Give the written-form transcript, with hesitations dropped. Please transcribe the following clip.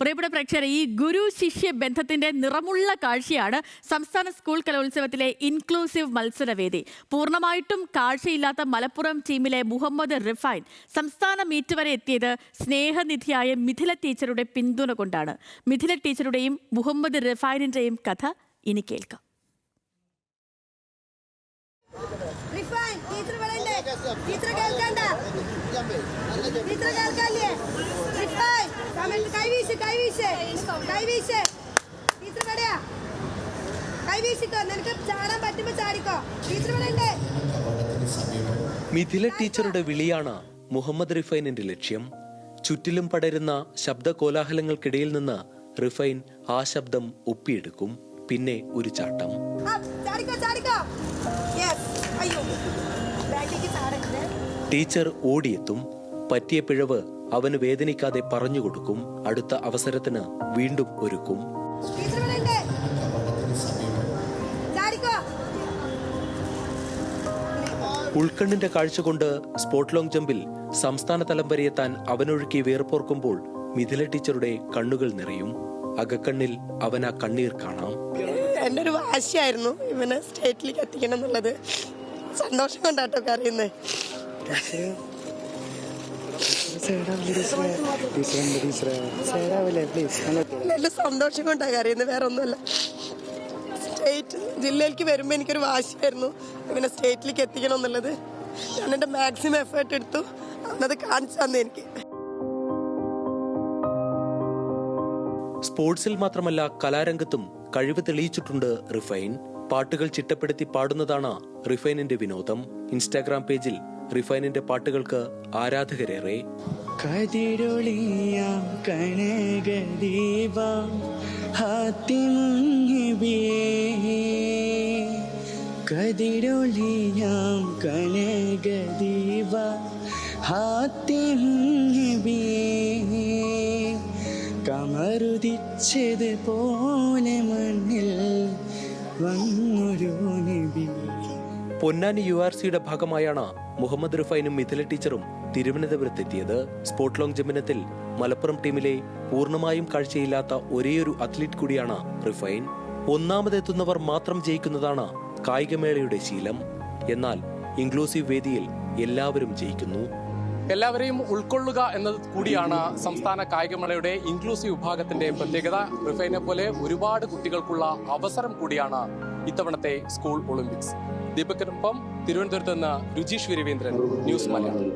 പ്രിയപ്പെട്ട പ്രേക്ഷകരെ, ഈ ഗുരു ശിഷ്യ ബന്ധത്തിന്റെ നിറമുള്ള കാഴ്ചയാണ് സംസ്ഥാന സ്കൂൾ കലോത്സവത്തിലെ ഇൻക്ലൂസീവ് മത്സരവേദി. പൂർണ്ണമായിട്ടും കാഴ്ചയില്ലാത്ത മലപ്പുറം ടീമിലെ മുഹമ്മദ് റിഫൈൻ സംസ്ഥാന മീറ്റ് വരെ എത്തിയത് സ്നേഹനിധിയായ മിഥില ടീച്ചറുടെ പിന്തുണ കൊണ്ടാണ്. മിഥില ടീച്ചറുടെയും മുഹമ്മദ് റിഫൈനിന്റെയും കഥ ഇനി കേൾക്കാം. മിഥില ടീച്ചറുടെ വിളിയാണ് മുഹമ്മദ് റിഫൈനിന്റെ ലക്ഷ്യം. ചുറ്റിലും പടരുന്ന ശബ്ദ കോലാഹലങ്ങൾക്കിടയിൽ നിന്ന് റിഫൈൻ ആ ശബ്ദം ഒപ്പിയെടുക്കും. പിന്നെ ഒരു ചാട്ടം. ടീച്ചർ ഓടിയെത്തും. പറ്റിയ പിഴവ് അവന് വേദനിക്കാതെ പറഞ്ഞുകൊടുക്കും. അടുത്ത അവസരത്തിന് വീണ്ടും ഒരുക്കും. ഉൾക്കണ്ണിന്റെ കാഴ്ച കൊണ്ട് സ്പോട്ട് ലോങ് ജമ്പിൽ സംസ്ഥാന തലം വരെ എത്താൻ അവനൊഴുക്കി വേർപ്പോർക്കുമ്പോൾ മിഥില ടീച്ചറുടെ കണ്ണുകൾ നിറയും. അകക്കണ്ണിൽ അവൻ ആ കണ്ണീർ കാണാം. എൻ്റെ ഒരു വാശിയായിരുന്നു ഇവനെ സ്റ്റേറ്റിലേക്ക് എത്തിക്കണം എന്നുള്ളത്. സന്തോഷം കൊണ്ടാട്ടോ കരയുന്നത്. നല്ല സന്തോഷം കൊണ്ടാണ് കരയുന്നത്, വേറെ ഒന്നുമല്ല. സ്റ്റേറ്റ് ജില്ലയിലേക്ക് വരുമ്പോൾ എനിക്കൊരു വാശിയായിരുന്നു ഇവനെ സ്റ്റേറ്റിലേക്ക് എത്തിക്കണം എന്നുള്ളത്. ഞാൻ എൻ്റെ മാക്സിമം എഫേർട്ട് എടുത്തു. അന്നത് കാണിച്ചു തന്നെ എനിക്ക്. സ്പോർട്സിൽ മാത്രമല്ല കലാരംഗത്തും കഴിവ് തെളിയിച്ചിട്ടുണ്ട് റിഫൈൻ. പാട്ടുകൾ ചിട്ടപ്പെടുത്തി പാടുന്നതാണ് റിഫൈനിന്റെ വിനോദം. ഇൻസ്റ്റാഗ്രാം പേജിൽ റിഫൈനിന്റെ പാട്ടുകൾക്ക് ആരാധകരേറെ. കതിരൊളിയാം കനകദീപ കതിരൊളിയാം കനകദീപ കമറുദിച്ചത് പോലെ മണ്ണിൽ വന്നൊരു നബി. പൊന്നാനി URCയുടെ ഭാഗമായാണ് മുഹമ്മദ് റിഫൈനും മിഥില ടീച്ചറും തിരുവനന്തപുരത്തെത്തിയത്. സ്പോട്ട് ലോങ് ജമ്പിനത്തിൽ മലപ്പുറം ടീമിലെ പൂർണ്ണമായും കാഴ്ചയില്ലാത്ത ഒരേയൊരു അത്ലറ്റ് കൂടിയാണ് റിഫൈൻ. ഒന്നാമതെത്തുന്നവർ മാത്രം ജയിക്കുന്നതാണ് കായികമേളയുടെ ശീലം. എന്നാൽ ഇൻക്ലൂസീവ് വേദിയിൽ എല്ലാവരും ജയിക്കുന്നു. എല്ലാവരെയും ഉൾക്കൊള്ളുക എന്നത് കൂടിയാണ് സംസ്ഥാന കായികമേളയുടെ ഇൻക്ലൂസീവ് വിഭാഗത്തിന്റെ പ്രത്യേകത. റിഫൈനെ പോലെ ഒരുപാട് കുട്ടികൾക്കുള്ള അവസരം കൂടിയാണ് ഇത്തവണത്തെ സ്കൂൾ ഒളിമ്പിക്സ്. ദീപകിനൊപ്പം തിരുവനന്തപുരത്ത് നിന്ന് രുചീഷ് രവീന്ദ്രൻ, ന്യൂസ് മലയാളം.